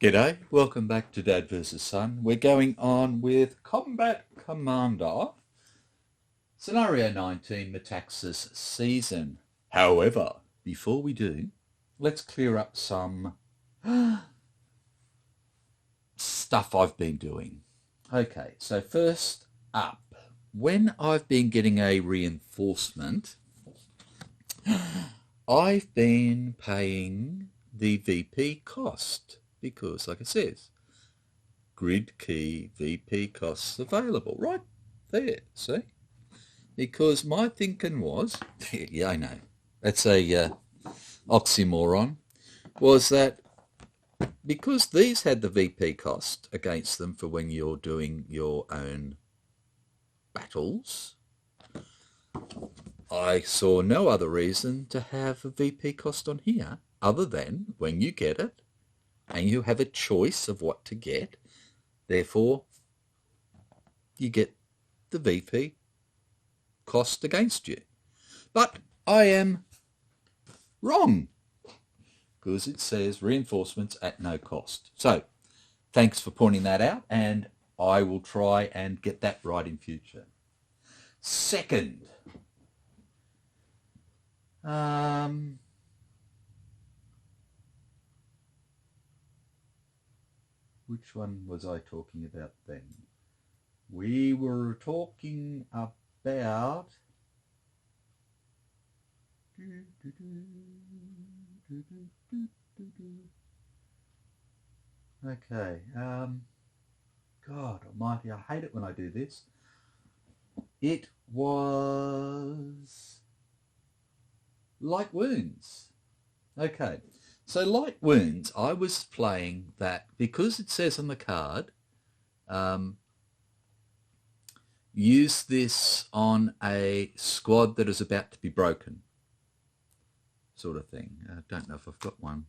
G'day, welcome back to Dad vs Son. We're going on with Combat Commander, Scenario 19, Metaxas Season. However, before we do, let's clear up some stuff I've been doing. Okay, so first up, when I've been getting a reinforcement, I've been paying the VP cost. Because, like it says, grid key VP costs available. Right there, see? Because my thinking was, yeah, I know, that's a oxymoron, was that because these had the VP cost against them for when you're doing your own battles, I saw no other reason to have a VP cost on here other than when you get it, and you have a choice of what to get. Therefore, you get the VP cost against you. But I am wrong, because it says reinforcements at no cost. So, thanks for pointing that out, and I will try and get that right in future. Second, which one was I talking about then? We were talking about... Okay, God almighty, I hate it when I do this. It was Light Wounds. Okay. So Light Wounds, I was playing that because it says on the card, use this on a squad that is about to be broken, sort of thing. I don't know if I've got one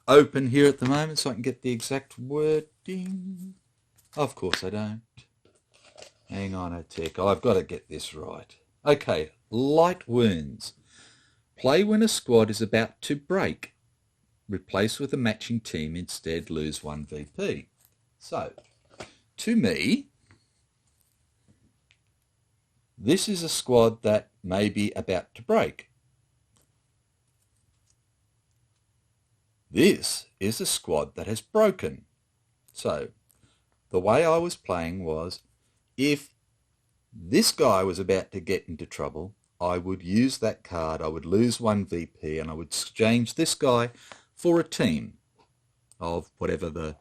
open here at the moment so I can get the exact wording. Of course I don't. Hang on a tick. I've got to get this right. Okay, Light Wounds. Play when a squad is about to break. Replace with a matching team, instead lose 1 VP. So, to me, this is a squad that may be about to break. This is a squad that has broken. So, the way I was playing was, if this guy was about to get into trouble, I would use that card, I would lose 1 VP, and I would exchange this guy for a team of whatever the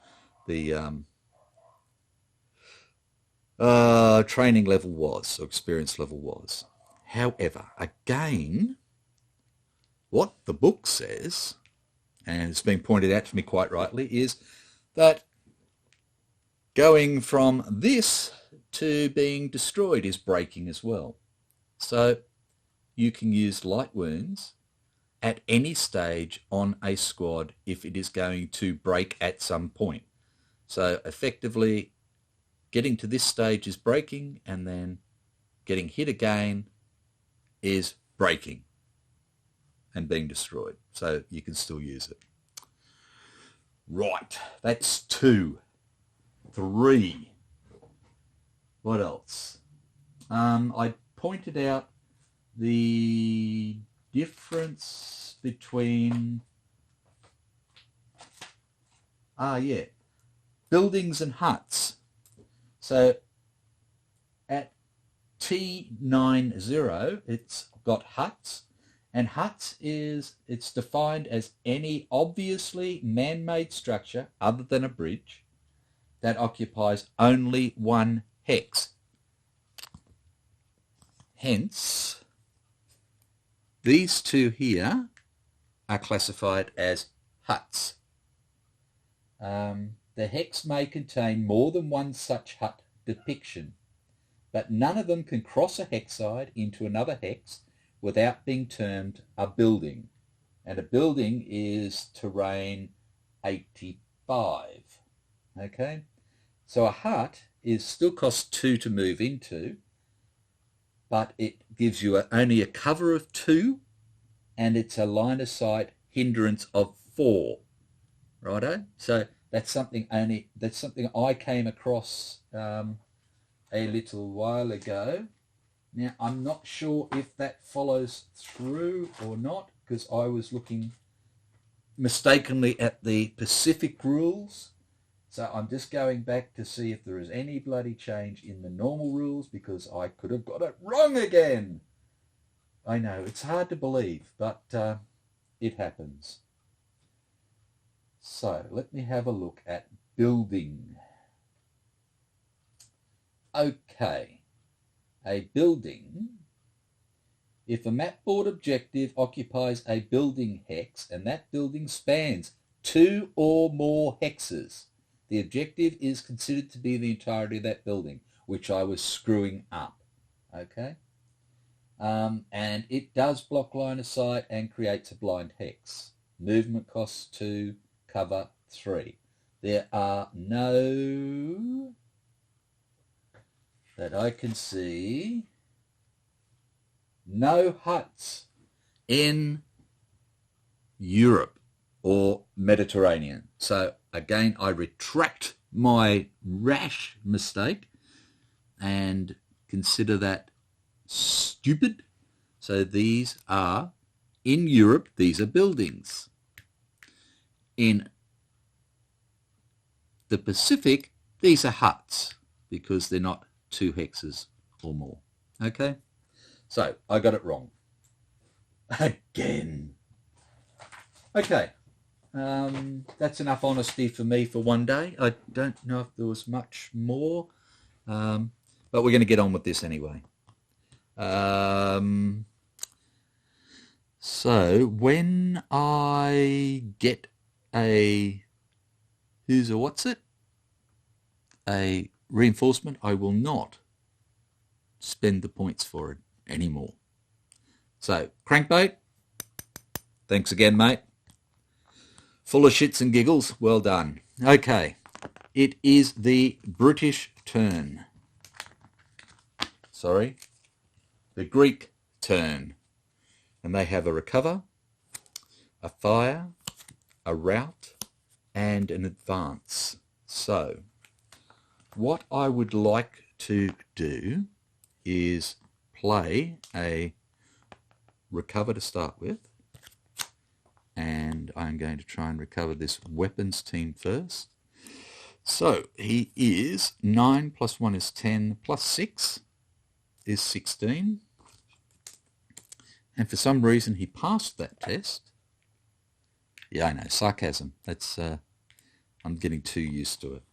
training level was, or experience level was. However, again, what the book says, and it's been pointed out to me quite rightly, is that going from this to being destroyed is breaking as well. So you can use Light Wounds at any stage on a squad if it is going to break at some point. So effectively, getting to this stage is breaking, and then getting hit again is breaking and being destroyed. So you can still use it. Right, that's 2. 3. What else? I pointed out the difference between buildings and huts. So at T90 it's got huts, and huts it's defined as any obviously man-made structure other than a bridge that occupies only 1 hex. Hence, these 2 here are classified as huts. The hex may contain more than 1 such hut depiction, but none of them can cross a hex side into another hex without being termed a building. And a building is terrain 85. Okay? So a hut still costs 2 to move into, but it gives you only a cover of 2, and it's a line of sight hindrance of 4. Righto? So That's something I came across a little while ago. Now, I'm not sure if that follows through or not, because I was looking mistakenly at the Pacific rules. So I'm just going back to see if there is any bloody change in the normal rules, because I could have got it wrong again. I know, it's hard to believe, but it happens. So let me have a look at building. Okay, a building. If a mapboard objective occupies a building hex and that building spans 2 or more hexes, the objective is considered to be the entirety of that building, which I was screwing up. Okay? And it does block line of sight and creates a blind hex. Movement costs 2, cover 3. There are no, that I can see, no huts in Europe or Mediterranean. So again, I retract my rash mistake and consider that stupid. So these are, in Europe, these are buildings. In the Pacific, these are huts, because they're not 2 hexes or more. Okay? So I got it wrong. Again. Okay. That's enough honesty for me for one day. I don't know if there was much more, but we're going to get on with this anyway. So when I get a a reinforcement, I will not spend the points for it anymore. So crankbait, thanks again, mate. Full of shits and giggles, well done. Okay, it is the British turn. Sorry, the Greek turn. And they have a recover, a fire, a rout, and an advance. So what I would like to do is play a recover to start with, and I'm going to try and recover this weapons team first. So he is 9 plus 1 is 10 plus 6 is 16, and for some reason he passed that test. Yeah, I know, sarcasm. That's I'm getting too used to it.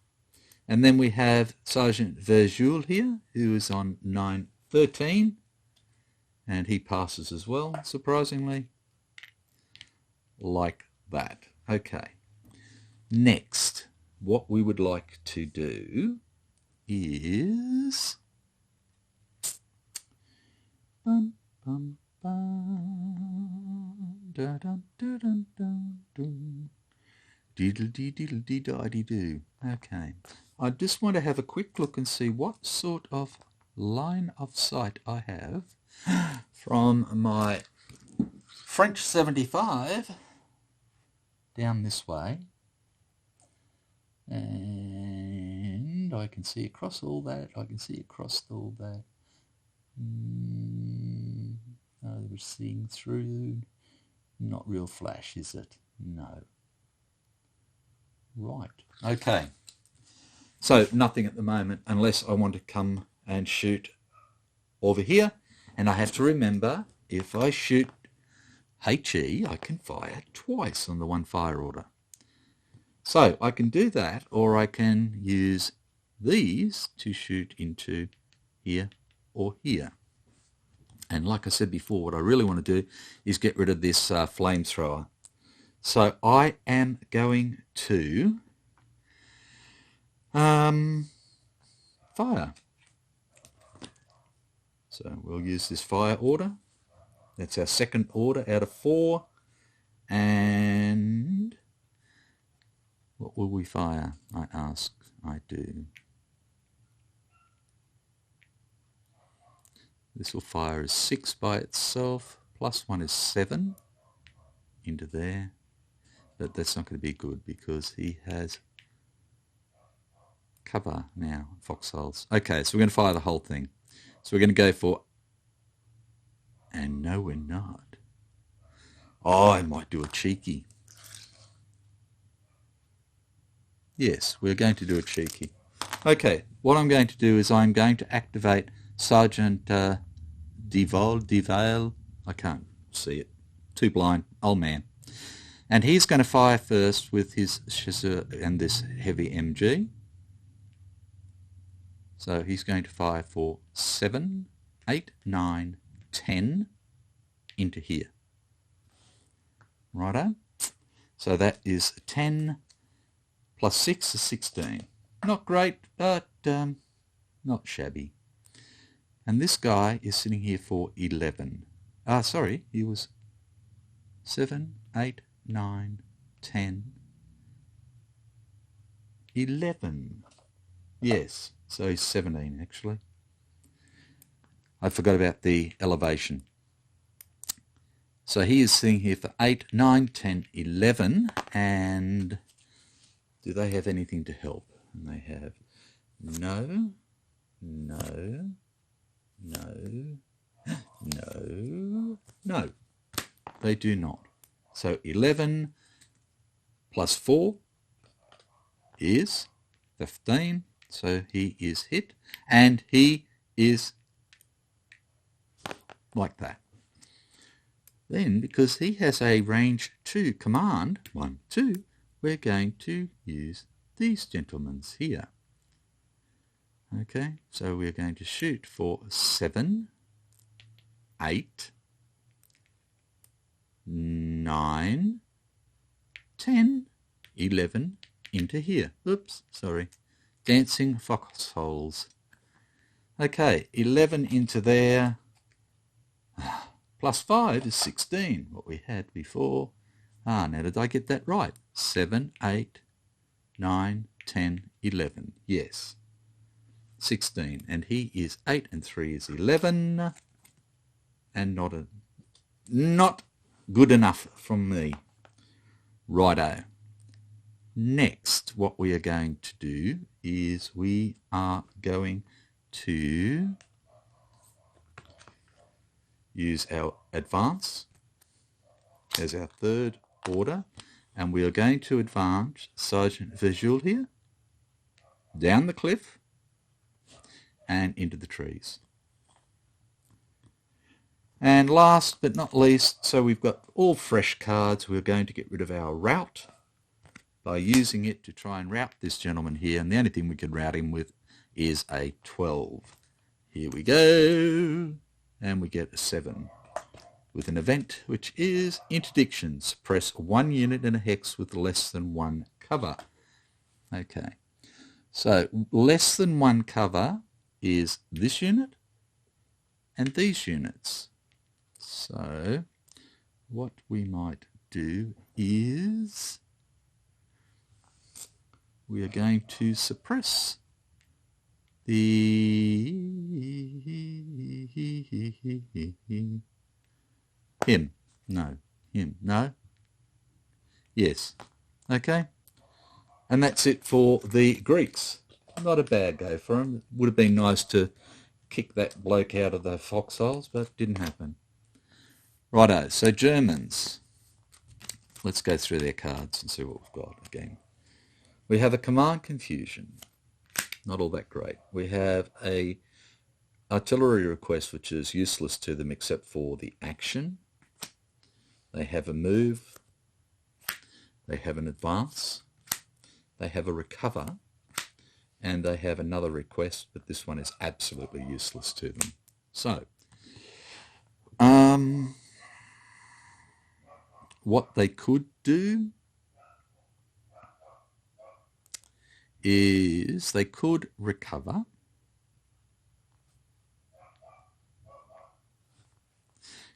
And then we have Sergeant Verjoul here, who is on 9-13, and he passes as well, surprisingly, like that. Okay. Next, what we would like to do is bum, bum, bum, da, dun, dun, dun, dun, dun. Diddle-dee-diddle-dee-da-dee-doo. Okay. I just want to have a quick look and see what sort of line of sight I have from my French 75 down this way. And I can see across all that. I can see across all that. We're seeing through. Not real flash, is it? No. Right. Okay. So nothing at the moment, unless I want to come and shoot over here. And I have to remember, if I shoot HE, I can fire twice on the one fire order. So I can do that, or I can use these to shoot into here or here. And like I said before, what I really want to do is get rid of this flamethrower. So I am going to fire. So we'll use this fire order. That's our second order out of 4. And what will we fire? I ask. I do. This will fire as 6 by itself. Plus 1 is 7 into there. But that's not going to be good because he has cover now, foxholes. Okay, so we're going to fire the whole thing. So we're going to go for... And no, we're not. Oh, I might do a cheeky. Yes, we're going to do a cheeky. Okay, what I'm going to do is I'm going to activate Sergeant Devale. I can't see it. Too blind. Old man. And he's going to fire first with his Chasseur and this heavy MG. So he's going to fire for 7, 8, 9, 10 into here. Righto. So that is 10 plus 6 is 16. Not great, but not shabby. And this guy is sitting here for 11. Sorry, he was 7, 8, 9, 10, 11. Yes, so he's 17 actually. I forgot about the elevation. So he is sitting here for 8, 9, 10, 11. And do they have anything to help? And they have no, no, no, no, no. They do not. So 11 plus 4 is 15. So he is hit. And he is like that. Then, because he has a range 2 command, 1, 2, we're going to use these gentlemen here. Okay, so we're going to shoot for 7, 8, 9, 10, 11 into here. Oops, sorry. Dancing foxholes. Okay, 11 into there. Plus 5 is 16, what we had before. Now did I get that right? 7, 8, 9, 10, 11. Yes. 16. And he is 8 and 3 is 11. And not good enough from me. Righto. Next, what we are going to do is we are going to use our advance as our third order, and we are going to advance Sergeant Visual here, down the cliff, and into the trees. And last but not least, so we've got all fresh cards, we're going to get rid of our route by using it to try and route this gentleman here, and the only thing we can route him with is a 12. Here we go. And we get a 7 with an event which is interdiction. Suppress 1 unit in a hex with less than 1 cover. Okay, so less than 1 cover is this unit and these units. So what we might do is we are going to suppress him. Yes. Okay. And that's it for the Greeks. Not a bad go for them. Would have been nice to kick that bloke out of the foxholes, but didn't happen. Righto, so Germans. Let's go through their cards and see what we've got again. We have a command confusion. Not all that great. We have a artillery request which is useless to them except for the action. They have a move. They have an advance. They have a recover. And they have another request, but this one is absolutely useless to them. So, what they could do is they could recover.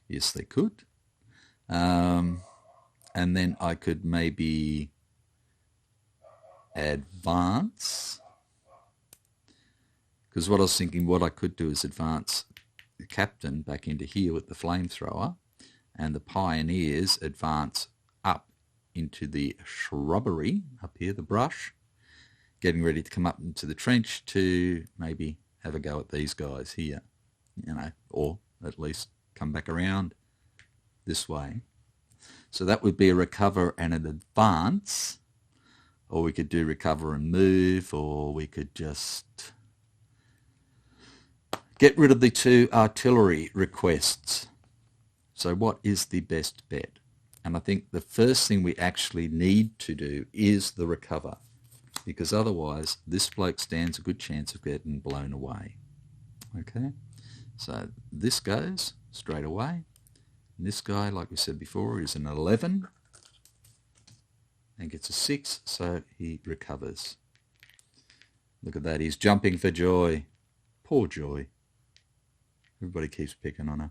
Yes, they could. And then I could maybe advance. Because what I was thinking, what I could do is advance the captain back into here with the flamethrower, and the pioneers advance up into the shrubbery, up here, the brush, getting ready to come up into the trench to maybe have a go at these guys here, or at least come back around this way. So that would be a recover and an advance, or we could do recover and move, or we could just get rid of the 2 artillery requests. So what is the best bet? And I think the first thing we actually need to do is the recover, because otherwise this bloke stands a good chance of getting blown away. Okay, so this goes straight away. And this guy, like we said before, is an 11 and gets a 6, so he recovers. Look at that, he's jumping for joy. Poor Joy. Everybody keeps picking on her.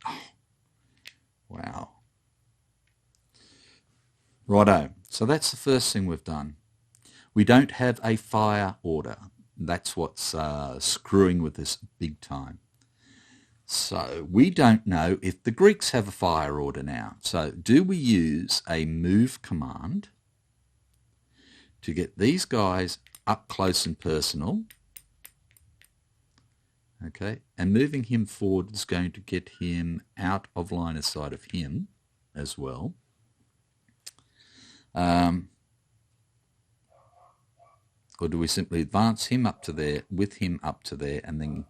Oh, wow. Righto, so that's the first thing we've done. We don't have a fire order. That's what's screwing with us big time. So we don't know if the Greeks have a fire order now. So do we use a move command to get these guys up close and personal? Okay, and moving him forward is going to get him out of line of sight of him as well. Or do we simply advance him up to there, with him up to there, and then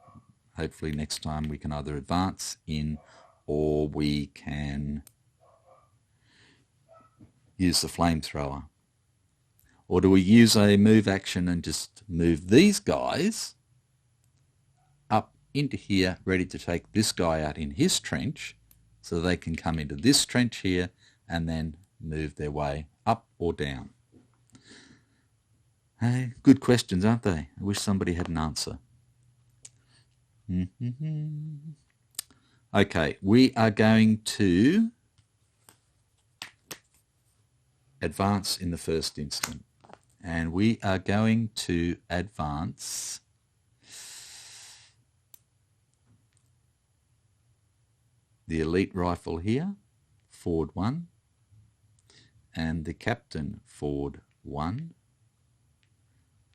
hopefully next time we can either advance in, or we can use the flamethrower. Or do we use a move action and just move these guys up into here, ready to take this guy out in his trench, so they can come into this trench here and then move their way up or down? Hey, good questions, aren't they? I wish somebody had an answer. Okay, we are going to advance in the first instant. And we are going to advance the elite rifle here, forward 1, and the captain forward 1.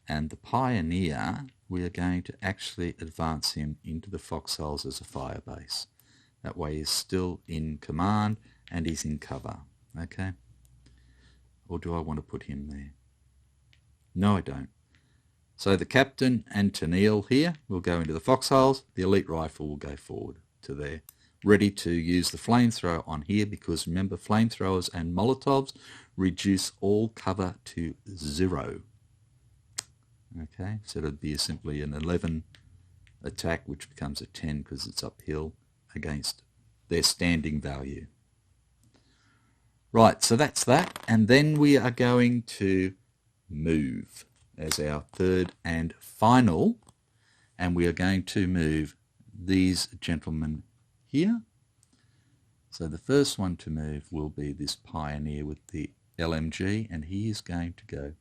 And the pioneer, we are going to actually advance him into the foxholes as a fire base. That way he's still in command and he's in cover. Okay? Or do I want to put him there? No, I don't. So the captain and Tennille here will go into the foxholes. The elite rifle will go forward to there, ready to use the flamethrower on here, because remember, flamethrowers and Molotovs reduce all cover to 0. Okay, so it would be simply an 11 attack, which becomes a 10 because it's uphill against their standing value. Right, so that's that. And then we are going to move as our third and final. And we are going to move these gentlemen here. So the first one to move will be this pioneer with the LMG, and he is going to go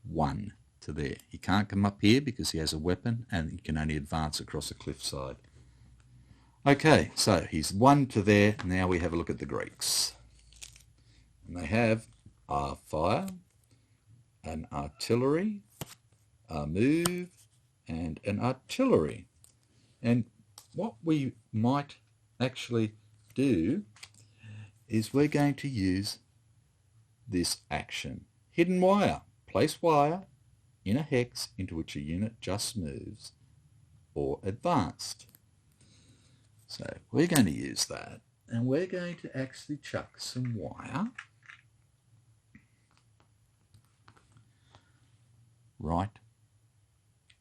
1 to there. He can't come up here because he has a weapon and he can only advance across a cliffside. Okay, so he's 1 to there. Now we have a look at the Greeks. And they have a fire, an artillery, a move, and an artillery. And what we might actually do is we're going to use this action. Hidden wire. Place wire in a hex into which a unit just moves, or advanced. So we're going to use that, and we're going to actually chuck some wire right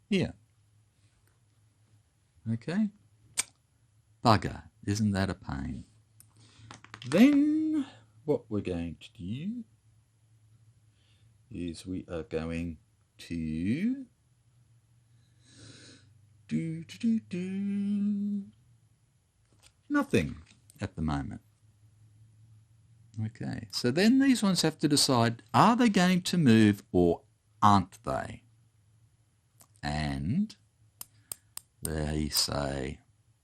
here. Okay? Bugger, isn't that a pain? Then what we're going to do is we are going to do nothing at the moment. Okay, so then these ones have to decide, are they going to move or aren't they? And they say,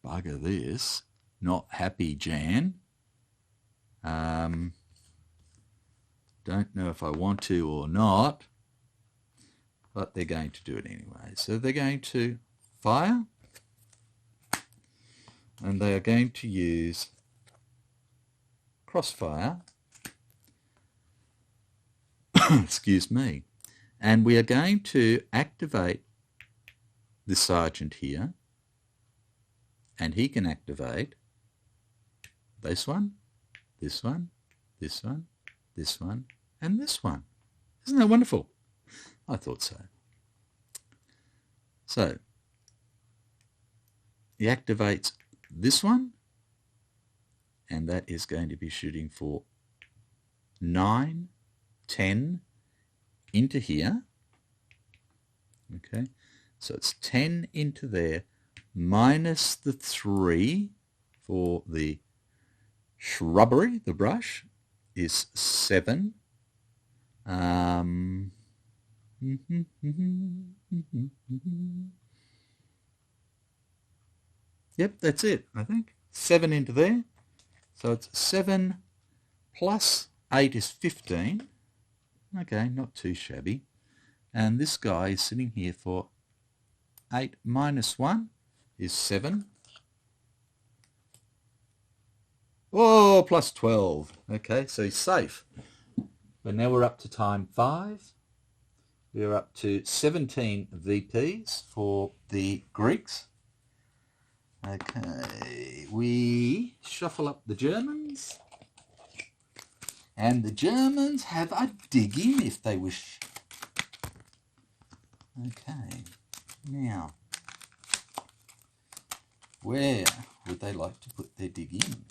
bugger this, not happy, Jan. Don't don't know if I want to or not, but they're going to do it anyway. So they're going to fire, and they are going to use crossfire, excuse me, and we are going to activate the sergeant here, and he can activate this one, this one, this one, this one, and this one. Isn't that wonderful? I thought so. So he activates this one, and that is going to be shooting for 9, 10 into here. Okay, so it's 10 into there minus the 3 for the shrubbery, the brush, is 7. Yep, that's it, I think. 7 into there. So it's 7 plus 8 is 15. Okay, not too shabby. And this guy is sitting here for 8 minus 1 is 7. Oh, plus 12. Okay, so he's safe. But now we're up to time 5. We're up to 17 VPs for the Greeks. Okay, we shuffle up the Germans. And the Germans have a dig in if they wish. Okay, now, where would they like to put their dig in?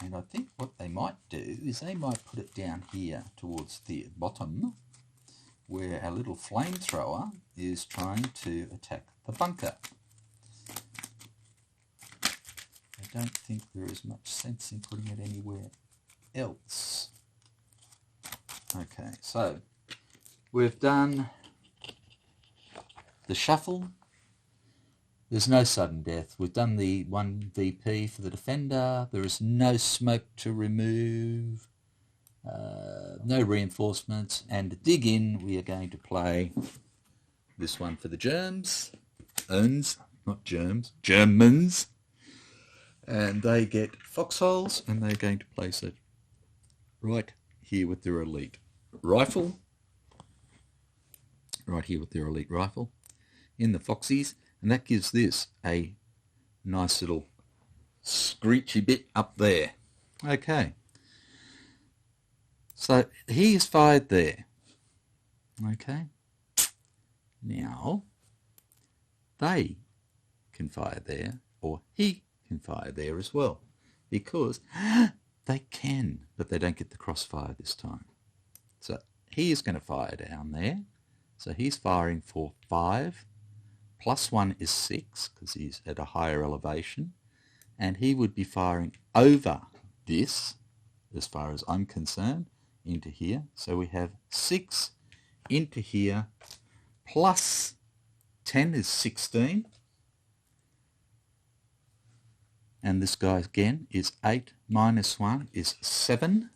And I think what they might do is they might put it down here towards the bottom, where our little flamethrower is trying to attack the bunker. I don't think there is much sense in putting it anywhere else. Okay, so we've done the shuffle. There's no sudden death. We've done the 1 VP for the defender. There is no smoke to remove. No reinforcements. And to dig in, we are going to play this one for the germs. Not germs. Germans. And they get foxholes, and they're going to place it right here with their elite rifle. Right here with their elite rifle in the foxies. And that gives this a nice little screechy bit up there. Okay. So he is fired there. Okay. Now, they can fire there, or he can fire there as well. Because they can, but they don't get the crossfire this time. So he is going to fire down there. So he's firing for 5. Plus 1 is 6, because he's at a higher elevation. And he would be firing over this, as far as I'm concerned, into here. So we have 6 into here, plus 10 is 16. And this guy, again, is 8 minus 1 is 7.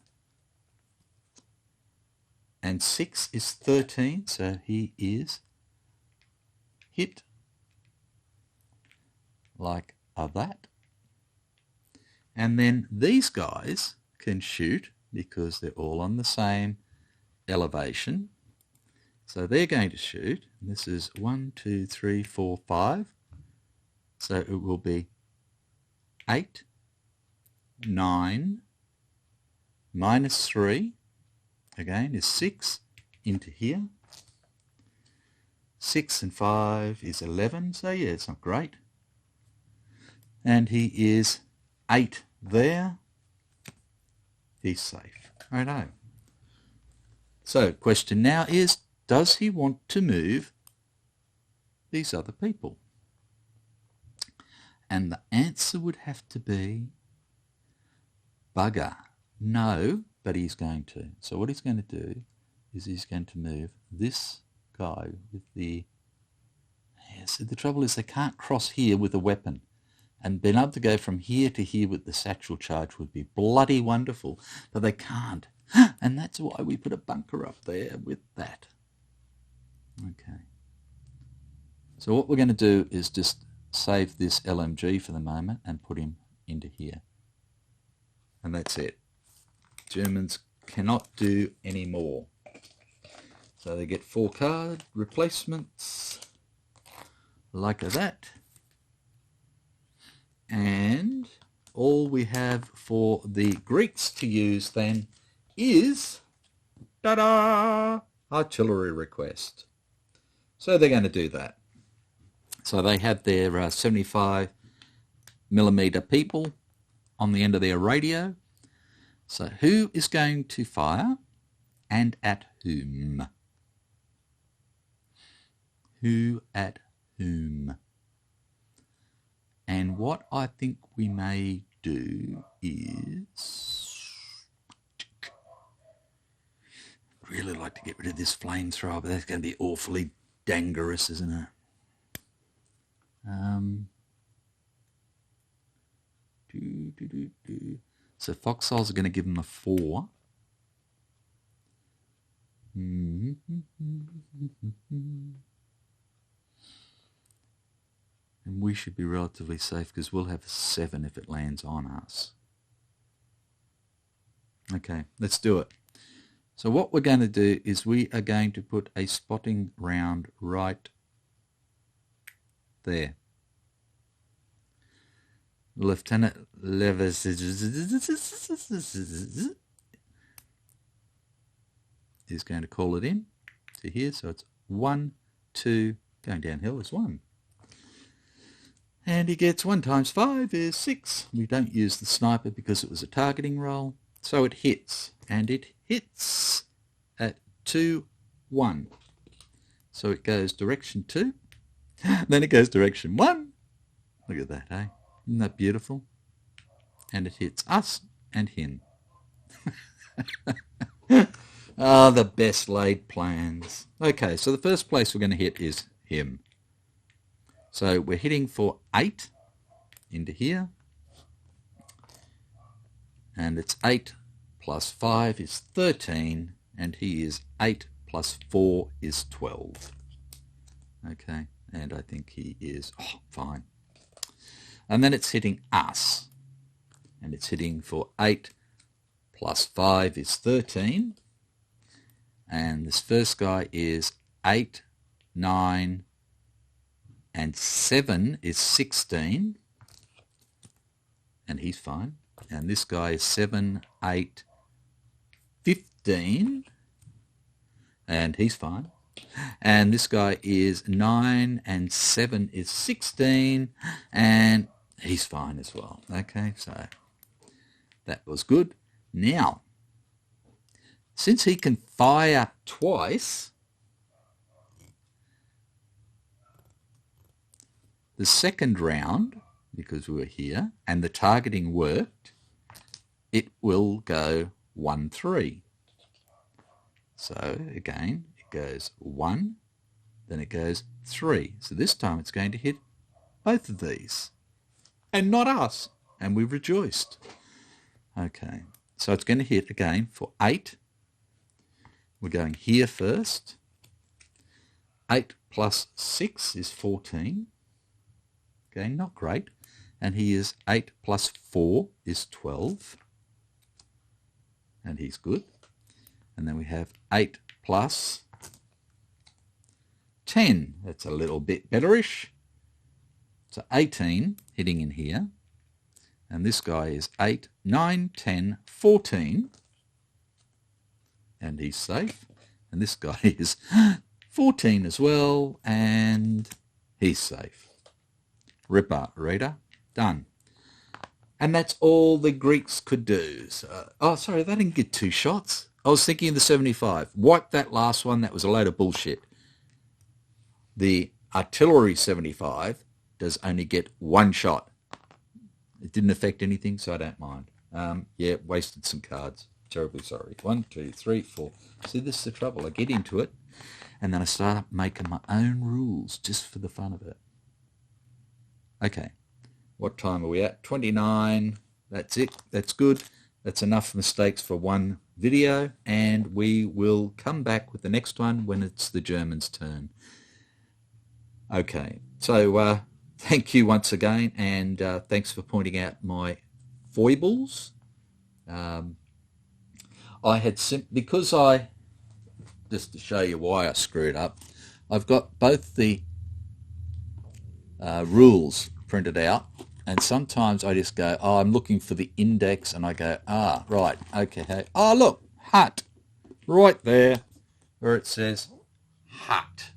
And 6 is 13, so he is hit like that. And then these guys can shoot because they're all on the same elevation. So they're going to shoot. And this is 1, 2, 3, 4, 5. So it will be 8, 9, minus 3, again, is 6 into here. 6 and 5 is 11, so yeah, it's not great. And he is 8 there. He's safe. Righto. So, question now is, does he want to move these other people? And the answer would have to be bugger. No, but he's going to. So what he's going to do is he's going to move this guy with the... Yeah, so the trouble is they can't cross here with a weapon. And being able to go from here to here with the satchel charge would be bloody wonderful. But they can't. And that's why we put a bunker up there with that. Okay. So what we're going to do is just save this LMG for the moment and put him into here. And that's it. Germans cannot do any more. So they get 4 card replacements like that. And all we have for the Greeks to use then is, ta-da, artillery request. So they're going to do that. So they have their 75 millimeter people on the end of their radio. So who is going to fire and at whom? Who at whom? And what I think we may do is... I'd really like to get rid of this flamethrower, but that's going to be awfully dangerous, isn't it? So foxholes are going to give them a 4. And we should be relatively safe because we'll have a 7 if it lands on us. Okay, let's do it. So what we're going to do is we are going to put a spotting round right there. Lieutenant Levis is going to call it in to here. So it's 1, 2, going downhill is 1. And he gets 1 times 5 is 6. We don't use the sniper because it was a targeting roll. So it hits. And it hits at 2, 1. So it goes direction 2. Then it goes direction 1. Look at that, eh? Isn't that beautiful? And it hits us and him. Ah, the best laid plans. Okay, so the first place we're going to hit is him. So we're hitting for 8 into here. And it's 8 plus 5 is 13. And he is 8 plus 4 is 12. Okay, and I think he is fine. And then it's hitting us. And it's hitting for 8 plus 5 is 13. And this first guy is 8, 9, and 7 is 16. And he's fine. And this guy is 7, 8, 15. And he's fine. And this guy is 9 and 7 is 16. And he's fine as well. Okay, so that was good. Now, since he can fire twice, the second round, because we were here, and the targeting worked, it will go 1, 3. So again, it goes 1, then it goes 3. So this time it's going to hit both of these, and not us, and we rejoiced. Okay, so it's going to hit again for 8. We're going here first. 8 plus 6 is 14. Okay, not great. And he is 8 plus 4 is 12. And he's good. And then we have 8 plus 10. That's a little bit betterish. So 18 hitting in here. And this guy is 8, 9, 10, 14. And he's safe. And this guy is 14 as well. And he's safe. Ripper, reader. Done. And that's all the Greeks could do. So, oh, sorry, they didn't get 2 shots. I was thinking of the 75. Wipe that last one. That was a load of bullshit. The artillery 75 does only get 1 shot. It didn't affect anything, so I don't mind. Yeah, wasted some cards. Terribly sorry. 1, 2, 3, 4. See, this is the trouble. I get into it, and then I start making my own rules just for the fun of it. Okay. What time are we at? 29. That's it. That's good. that's enough mistakes for one video, and we will come back with the next one when it's the Germans' turn. Okay, so thank you once again, and thanks for pointing out my foibles. I had because just to show you why I screwed up, I've got both the rules printed out, and sometimes I just go, oh, I'm looking for the index, and I go, ah, right, okay, oh, look, hut, right there, where it says hut.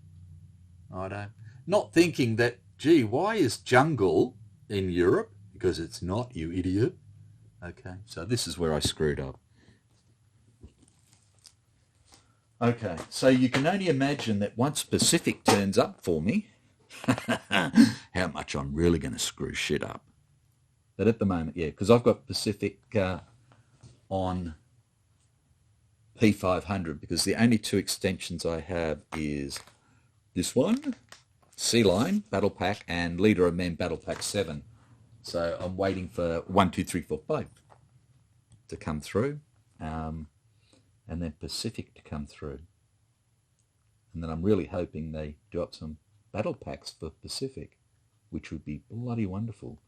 Righto. Not thinking that, gee, why is jungle in Europe? Because it's not, you idiot. Okay, so this is where I screwed up. Okay, so you can only imagine that once Pacific turns up for me, how much I'm really going to screw shit up. But at the moment, yeah, because I've got Pacific on P500, because the only two extensions I have is this one, Sea Lion Battle Pack, and Leader of Men Battle Pack 7. So I'm waiting for 1, 2, 3, 4, 5 to come through, and then Pacific to come through. And then I'm really hoping they do up some battle packs for Pacific, which would be bloody wonderful.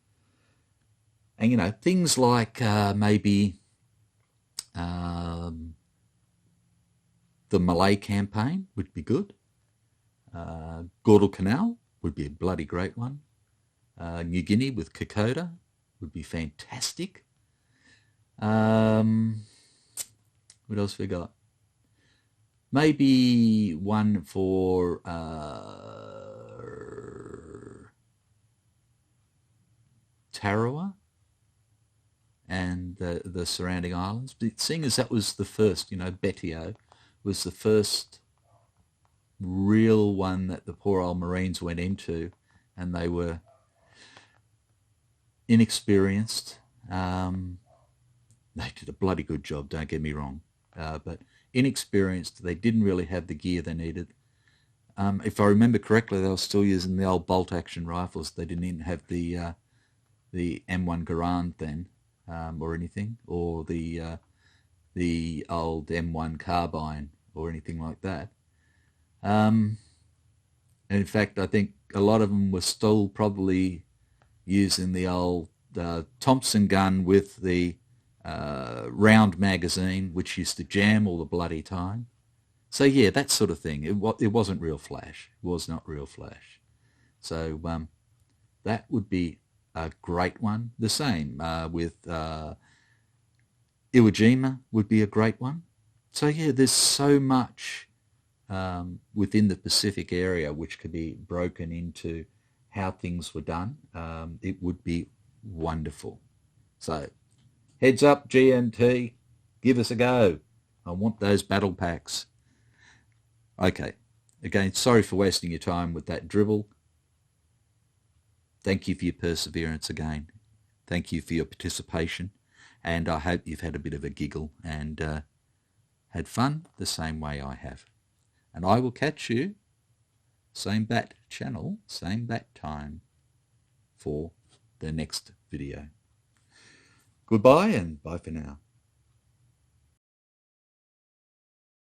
And, you know, things like maybe the Malay campaign would be good. Guadalcanal would be a bloody great one. New Guinea with Kokoda would be fantastic. What else have we got? Maybe one for Tarawa and the surrounding islands. But seeing as that was the first, you know, Betio was the first real one that the poor old Marines went into, and they were inexperienced. They did a bloody good job, don't get me wrong, but inexperienced. They didn't really have the gear they needed. If I remember correctly, they were still using the old bolt-action rifles. They didn't even have the M1 Garand then, or anything, or the old M1 carbine or anything like that. And in fact, I think a lot of them were still probably using the old Thompson gun with the round magazine, which used to jam all the bloody time. So yeah, that sort of thing. It wasn't real flash. It was not real flash. So that would be a great one. The same with Iwo Jima would be a great one. So yeah, there's so much within the Pacific area which could be broken into how things were done. It would be wonderful. So heads up, GMT, give us a go. I want those battle packs. Okay, again, sorry for wasting your time with that dribble. Thank you for your perseverance again. Thank you for your participation, and I hope you've had a bit of a giggle and had fun the same way I have. And I will catch you, same bat channel, same bat time, for the next video. Goodbye and bye for now.